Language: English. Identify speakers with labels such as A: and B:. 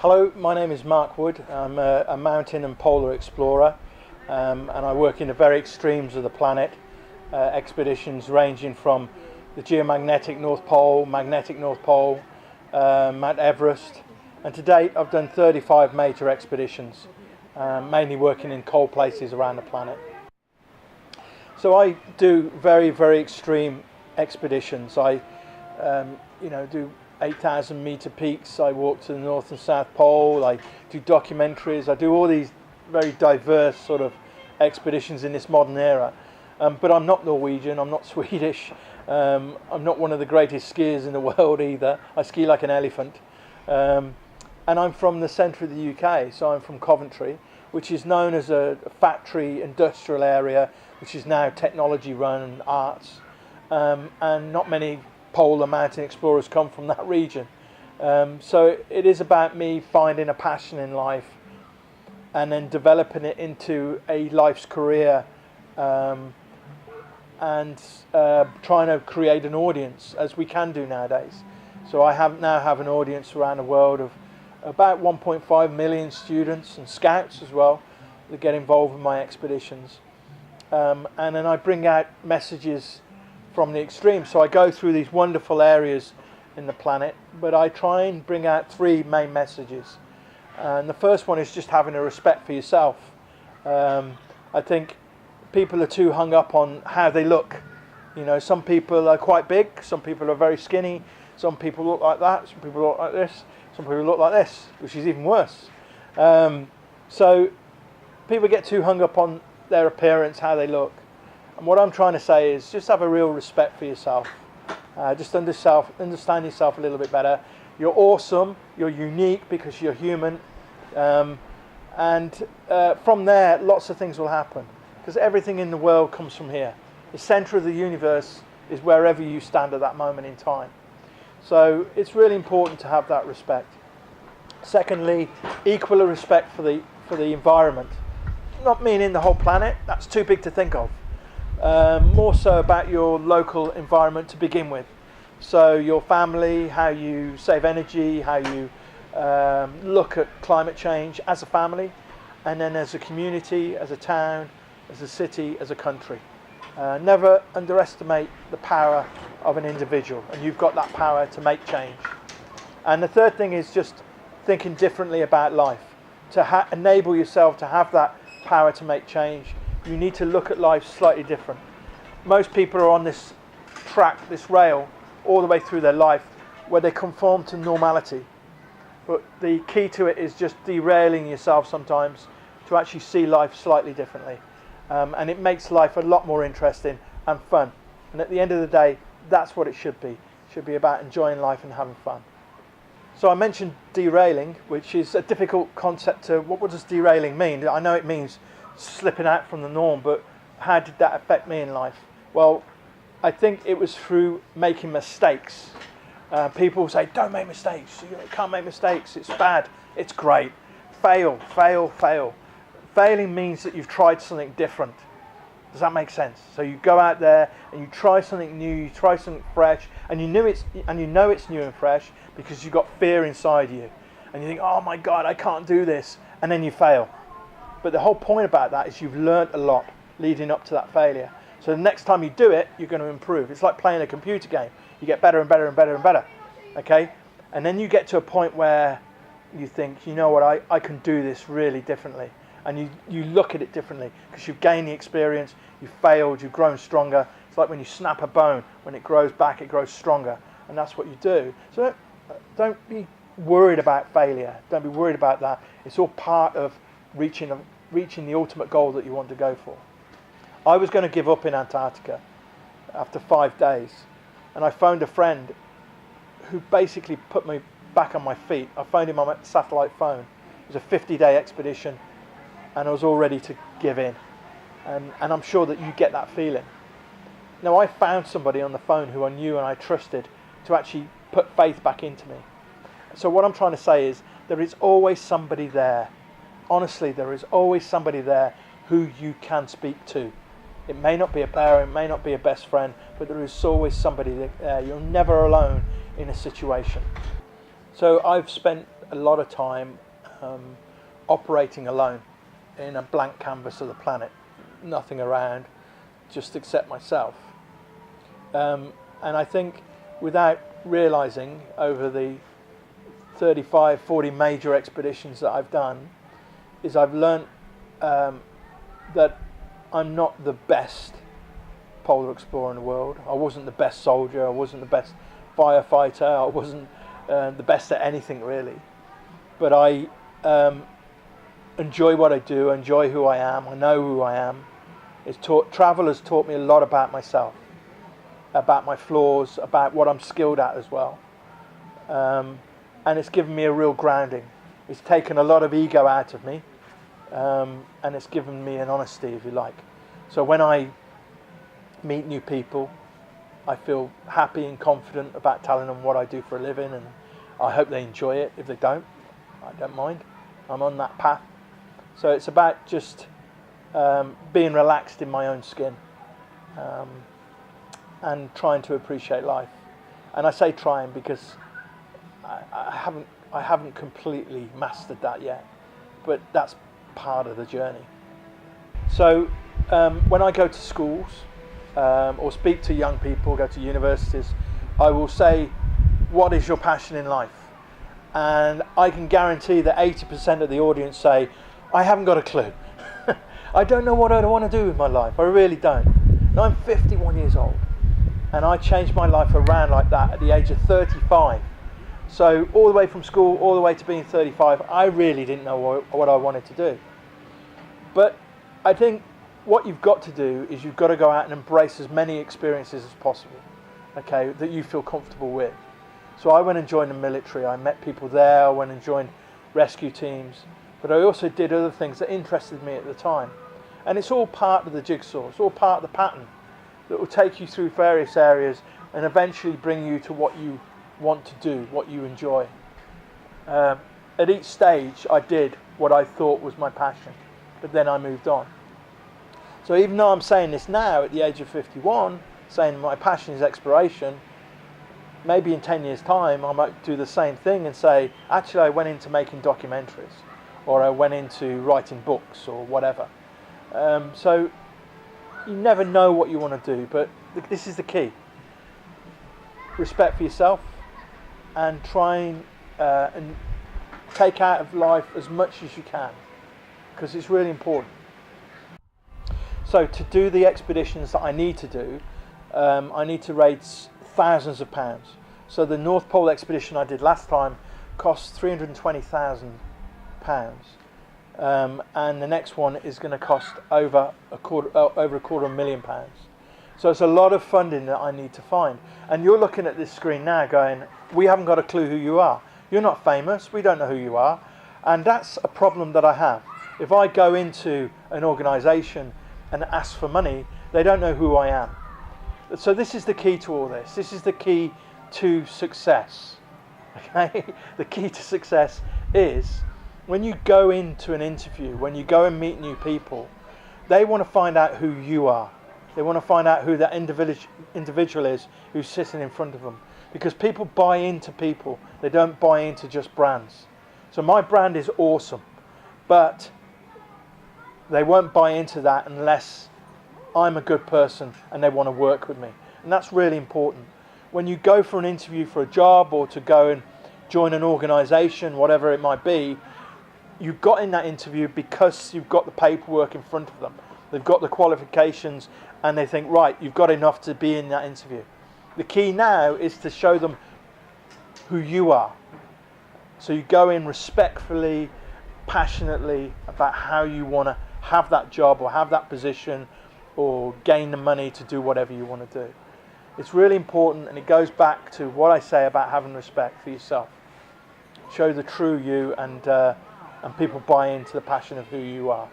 A: Hello, my name is Mark Wood. I'm a mountain and polar explorer, and I work in the very extremes of the planet. Expeditions ranging from the geomagnetic North Pole, magnetic North Pole, Mount Everest, and to date I've done 35 major expeditions, mainly working in cold places around the planet. So I do very, very extreme expeditions. I do 8,000 meter peaks. I walk to the North and South Pole. I do documentaries. I do all these very diverse sort of expeditions in this modern era. But I'm not Norwegian. I'm not Swedish. I'm not one of the greatest skiers in the world either. I ski like an elephant. And I'm from the centre of the UK. So I'm from Coventry, which is known as a factory industrial area, which is now technology run and arts. And not many polar mountain explorers come from that region. So it is about me finding a passion in life and then developing it into a life's career, and trying to create an audience, as we can do nowadays. So I now have an audience around the world of about 1.5 million students and scouts as well that get involved in my expeditions. And then I bring out messages from the extreme. So I go through these wonderful areas in the planet, but I try and bring out three main messages. And the first one is just having a respect for yourself. I think people are too hung up on how they look. You know, some people are quite big, some people are very skinny, some people look like that, some people look like this, some people look like this, which is even worse. So people get too hung up on their appearance, how they look. And what I'm trying to say is just have a real respect for yourself. Just understand yourself a little bit better. You're awesome, you're unique because you're human. And from there, lots of things will happen. Because everything in the world comes from here. The centre of the universe is wherever you stand at that moment in time. So it's really important to have that respect. Secondly, equal respect for the environment. Not meaning the whole planet, that's too big to think of. More so about your local environment to begin with. So your family, how you save energy, how you look at climate change as a family, and then as a community, as a town, as a city, as a country. Never underestimate the power of an individual, and you've got that power to make change. And the third thing is just thinking differently about life. To enable yourself to have that power to make change, you need to look at life slightly different. Most people are on this track, this rail, all the way through their life, where they conform to normality. But the key to it is just derailing yourself sometimes to actually see life slightly differently. And it makes life a lot more interesting and fun. And at the end of the day, that's what it should be. It should be about enjoying life and having fun. So I mentioned derailing, which is a difficult concept to, what does derailing mean? I know it means slipping out from the norm, but how did that affect me in life? Well, I think it was through making mistakes. People say, don't make mistakes. You can't make mistakes. It's bad. It's great. Fail, fail, fail. Failing means that you've tried something different. Does that make sense? So you go out there and you try something new, you try something fresh, and you know it's new and fresh because you've got fear inside you. And you think, oh my God, I can't do this. And then you fail. But the whole point about that is you've learnt a lot leading up to that failure. So the next time you do it, you're going to improve. It's like playing a computer game. You get better and better and better and better. Okay? And then you get to a point where you think, you know what, I can do this really differently. And you look at it differently because you've gained the experience, you've failed, you've grown stronger. It's like when you snap a bone, when it grows back, it grows stronger. And that's what you do. So don't be worried about failure. Don't be worried about that. It's all part of reaching the ultimate goal that you want to go for. I was going to give up in Antarctica after 5 days, and I phoned a friend who basically put me back on my feet. I phoned him on my satellite phone. It was a 50-day expedition, and I was all ready to give in. And I'm sure that you get that feeling. Now, I found somebody on the phone who I knew and I trusted to actually put faith back into me. So what I'm trying to say is there is always somebody there. Honestly, there is always somebody there who you can speak to. It may not be a parent, it may not be a best friend, but there is always somebody there. You're never alone in a situation. So I've spent a lot of time operating alone in a blank canvas of the planet, nothing around, just except myself. And I think without realizing, over the 35, 40 major expeditions that I've done, is I've learnt that I'm not the best polar explorer in the world. I wasn't the best soldier, I wasn't the best firefighter, I wasn't the best at anything really. But I enjoy what I do, enjoy who I am, I know who I am. Travel has taught me a lot about myself, about my flaws, about what I'm skilled at as well. And it's given me a real grounding. It's taken a lot of ego out of me, and it's given me an honesty, if you like. So when I meet new people, I feel happy and confident about telling them what I do for a living, and I hope they enjoy it. If they don't, I don't mind. I'm on that path. So it's about just being relaxed in my own skin, and trying to appreciate life. And I say trying because I haven't completely mastered that yet, but that's part of the journey. So when I go to schools or speak to young people, go to universities, I will say, what is your passion in life? And I can guarantee that 80% of the audience say, I haven't got a clue. I don't know what I want to do with my life. I really don't. And I'm 51 years old, and I changed my life around like that at the age of 35. So all the way from school, all the way to being 35, I really didn't know what I wanted to do. But I think what you've got to do is you've got to go out and embrace as many experiences as possible, okay, that you feel comfortable with. So I went and joined the military, I met people there, I went and joined rescue teams, but I also did other things that interested me at the time. And it's all part of the jigsaw, it's all part of the pattern that will take you through various areas and eventually bring you to what you want to do, what you enjoy. At each stage I did what I thought was my passion, but then I moved on. So even though I'm saying this now at the age of 51, saying my passion is exploration, maybe in 10 years time I might do the same thing and say, actually I went into making documentaries, or I went into writing books or whatever. So you never know what you want to do, but this is the key. Respect for yourself, and try and take out of life as much as you can, because it's really important. So to do the expeditions that I need to do, I need to raise thousands of pounds. So the North Pole expedition I did last time cost £320,000, and the next one is going to cost over a quarter of £1 million. So it's a lot of funding that I need to find. And you're looking at this screen now going, we haven't got a clue who you are. You're not famous, we don't know who you are. And that's a problem that I have. If I go into an organisation and ask for money, they don't know who I am. So this is the key to all this. This is the key to success. Okay? The key to success is when you go into an interview, when you go and meet new people, they want to find out who you are. They want to find out who that individual is who's sitting in front of them. Because people buy into people. They don't buy into just brands. So my brand is awesome, but they won't buy into that unless I'm a good person and they want to work with me. And that's really important. When you go for an interview for a job, or to go and join an organisation, whatever it might be, you've got in that interview because you've got the paperwork in front of them. They've got the qualifications, and they think, right, you've got enough to be in that interview. The key now is to show them who you are. So you go in respectfully, passionately about how you want to have that job or have that position or gain the money to do whatever you want to do. It's really important, and it goes back to what I say about having respect for yourself. Show the true you, and people buy into the passion of who you are.